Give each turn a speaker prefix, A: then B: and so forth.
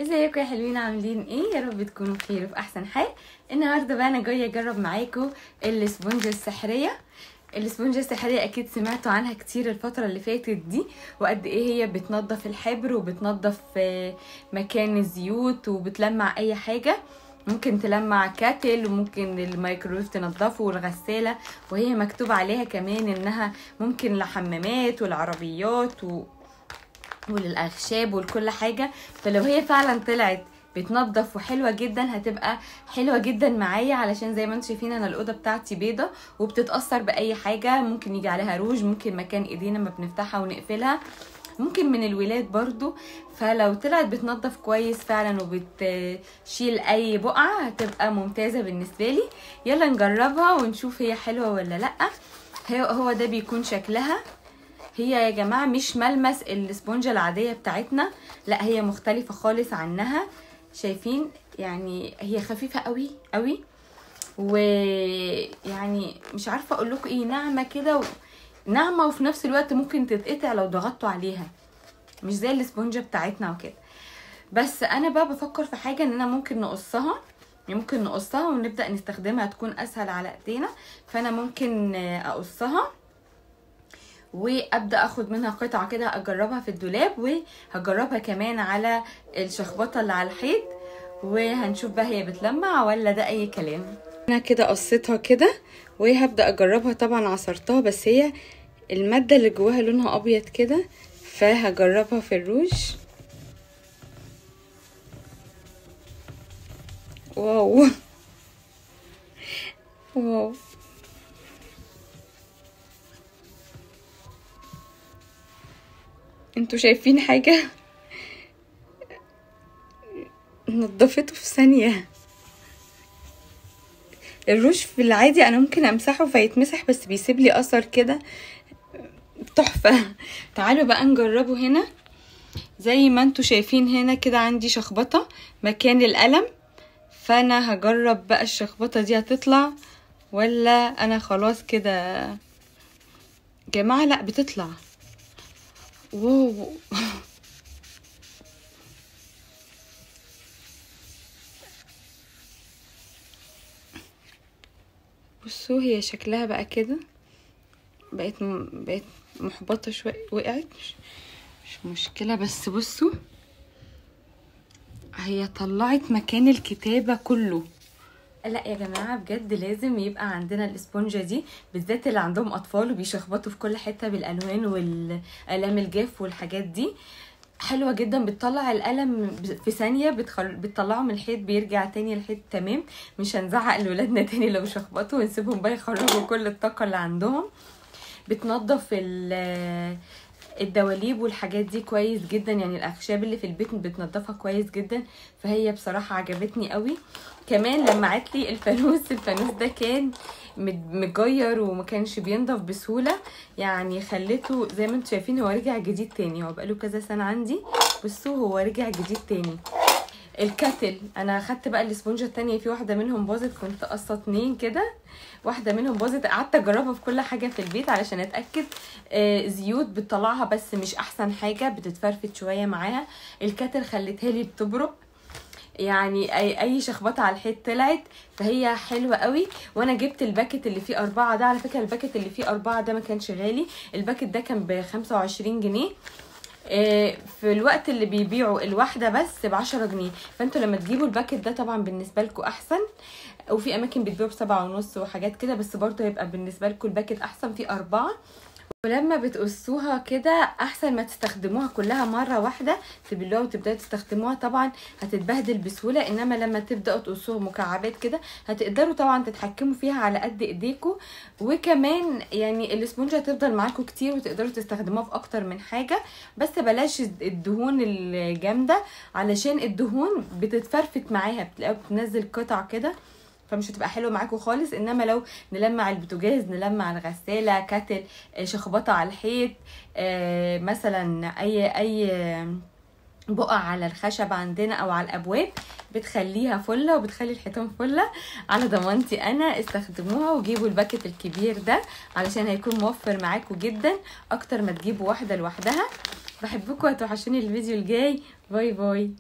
A: ازيكم يا حلوين؟ عاملين ايه؟ يا رب تكونوا بخير وفي احسن حال. النهارده بقى انا جايه اجرب معاكم الاسفنجه السحريه. الاسفنجه السحريه اكيد سمعتوا عنها كتير الفتره اللي فاتت دي، وقد ايه هي بتنظف الحبر وبتنظف مكان الزيوت وبتلمع اي حاجه. ممكن تلمع كاتل وممكن الميكرويف تنضفه والغساله، وهي مكتوب عليها كمان انها ممكن لحمامات والعربيات وللاخشاب ولكل حاجه. فلو هي فعلا طلعت بتنضف وحلوه جدا هتبقى حلوه جدا معايا، علشان زي ما انتم شايفين انا الاوضه بتاعتي بيضه وبتتاثر باي حاجه، ممكن يجي عليها روج، ممكن مكان ايدينا ما بنفتحها ونقفلها، ممكن من الولاد برضو. فلو طلعت بتنضف كويس فعلا وبتشيل اي بقعه هتبقى ممتازه بالنسبه لي. يلا نجربها ونشوف هي حلوه ولا لا. هو ده بيكون شكلها. هي يا جماعه مش ملمس الاسبونجه العاديه بتاعتنا، لا هي مختلفه خالص عنها. شايفين؟ يعني هي خفيفه قوي قوي، ويعني مش عارفه اقول لكم ايه، ناعمه كده ناعمه وفي نفس الوقت ممكن تتقطع لو ضغطتوا عليها، مش زي الاسبونجه بتاعتنا وكده. بس انا بقى بفكر في حاجه اننا ممكن نقصها، يعني ممكن نقصها ونبدا نستخدمها تكون اسهل على ايدينا. فانا ممكن اقصها وابدا اخد منها قطعه كده اجربها في الدولاب، وهجربها كمان على الشخبطه اللي على الحيط، وهنشوف بقى هي بتلمع ولا ده اي كلام. انا كده قصيتها كده وهبدا اجربها. طبعا عصرتها بس هي الماده اللي جواها لونها ابيض كده، فهجربها في الروج. واو واو، انتوا شايفين حاجه؟ نضفته في ثانيه. الروج في العادي انا ممكن امسحه فيتمسح، بس بيسيب لي اثر كده تحفه. تعالوا بقى نجربه هنا. زي ما انتوا شايفين هنا كده عندي شخبطه مكان القلم، فانا هجرب بقى الشخبطه دي هتطلع ولا انا خلاص كده. جماعه لا بتطلع. واو بصوا هي شكلها بقى كده، بقت محبطه شويه، وقعت مش مشكله. بس بصوا هي طلعت مكان الكتابه كله. لا يا جماعه بجد لازم يبقى عندنا الاسبونجه دي، بالذات اللي عندهم اطفال وبيشخبطوا في كل حته بالالوان والقلم الجاف والحاجات دي. حلوه جدا، بتطلع القلم في ثانيه، بتطلعه من الحيط بيرجع تاني الحيط تمام. مش هنزعق لولادنا تاني لو شخبطوا ونسيبهم بقى يخرجوا كل الطاقه اللي عندهم. بتنظف الدواليب والحاجات دي كويس جدا، يعني الاخشاب اللي في البيت بتنضفها كويس جدا. فهي بصراحه عجبتني قوي. كمان لمعت لي الفانوس ده كان متجير وما كانش بينضف بسهوله، يعني خليته زي ما انتم شايفين هو رجع جديد تاني. هو بقاله كذا سنه عندي، بصوا هو رجع جديد تاني. الكاتل انا اخدت بقى الاسبونجه التانية، في واحده منهم باظت، كنت قصه 2 كده، واحده منهم باظت. قعدت اجربها في كل حاجه في البيت علشان اتاكد. زيوت بتطلعها بس مش احسن حاجه، بتتفرفت شويه معاها. الكاتل خلتها لي بتبرق، يعني اي شخبطه على الحيط طلعت. فهي حلوه قوي. وانا جبت الباكت اللي فيه 4 ده، على فكره الباكت اللي فيه 4 ده ما كانش غالي، الباكت ده كان ب25 جنيه. في الوقت اللي بيبيعوا الواحده بس ب10 جنيه. فانتوا لما تجيبوا الباكت ده طبعا بالنسبه لكم احسن، وفي اماكن بتبيعوا ب7.5 وحاجات كده، بس برضه هيبقى بالنسبه لكم الباكت احسن فيه 4. ولما بتقصوها كده احسن ما تستخدموها كلها مره واحده، تبلوها وتبداوا تستخدموها طبعا هتتبهدل بسهوله. انما لما تبداوا تقصوها مكعبات كده هتقدروا طبعا تتحكموا فيها على قد ايديكم. وكمان يعني الاسبونجه هتفضل معاكم كتير وتقدروا تستخدموها في اكتر من حاجه. بس بلاش الدهون الجامده، علشان الدهون بتتفرفت معاها، بتلاقوها بتنزل قطع كده، فمش هتبقى حلوه معاكم خالص. انما لو نلمع البوتاجاز، نلمع الغساله، كاتل، شخبطه على الحيط، مثلا اي بقع على الخشب عندنا او على الابواب، بتخليها فله وبتخلي الحيطان فله. على ضمانتي انا استخدموها وجيبوا الباكت الكبير ده علشان هيكون موفر معاكم جدا اكتر ما تجيبوا واحده لوحدها. بحبكم، هتوحشوني الفيديو الجاي. باي باي.